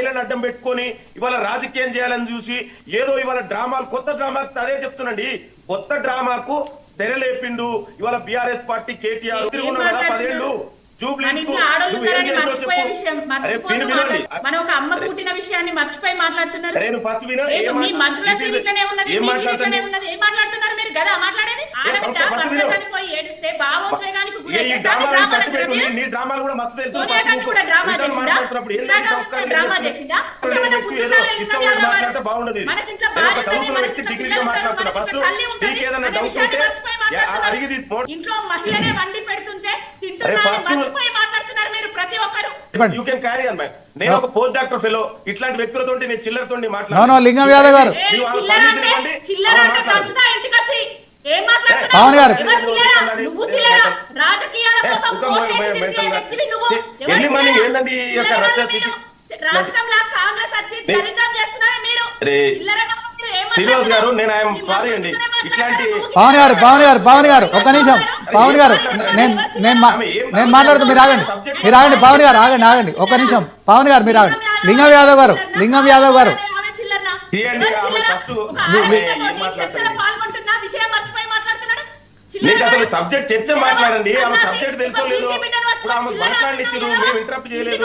అడ్డం పెట్టుకొని ఇవాళ రాజకీయం చేయాలని చూసి ఏదో ఇవాళ డ్రామాలు కొత్త డ్రామాకు అదే చెప్తున్నాండి. కొత్త డ్రామాకు తెరలేపిండు ఇవాళ బీఆర్ఎస్ పార్టీ కేటీఆర్ తిరుగున్నాడు కదా 10 ఏళ్ళు మన ఒక అమ్మ పుట్టిన విషయాన్ని మర్చిపోయి మాట్లాడుతున్నారు. ఏం మాట్లాడుతున్నారు మీరు కదా మాట్లాడేది? ఆడబిడ్డ భర్త చనిపోయి ఏడిస్తే భావోద్వేగానికి డ్రామా చేసిందా? మనకింట్లో ఇంట్లో మహిళనే వండి పెడుతుంటే మర్చిపోయి మాట్లాడుతున్నారు మీరు ప్రతి ఒక్కరు. You can carry on man. నేను ఒక పోస్ట్ డాక్టర్ ఫెలో ఇట్లాంటి వ్యక్తులతో నేను చిల్లరతో మాట్లాడుతున్నాను. లింగం యాదవ్ గారు చిల్లర అంటే ఖచ్చితంగా ఇంటికి వచ్చి ఏం పవన్ గారు నువ్వు చిల్లర రాజకీయాల కోసం వ్యక్తివి నువ్వు. రాష్ట్రంలో కాంగ్రెస్ వచ్చి దరిద్రం చేస్తున్నారా మీరు? చిల్లరగా శ్రీనివాస్ గారు నేను ఐఎమ్ సారీ అండి. ఇట్లాంటి పవన్ గారు ఒక్క నిమిషం. పవన్ గారు నేను మాట్లాడుతూ మీరు ఆగండి పవన్ గారు ఆగండి ఒక్క నిమిషం. పవన్ గారు మీరు ఆగండి. లింగం యాదవ్ గారు మీకు అసలు సబ్జెక్ట్ చర్చ మాట్లాడండి. ఆమె సబ్జెక్ట్ తెలుసుకోలేదు, ఇప్పుడు ఆమె మాట్లాడినిచ్చారు, మేము ఇంటరప్ట్ చేయలేదు.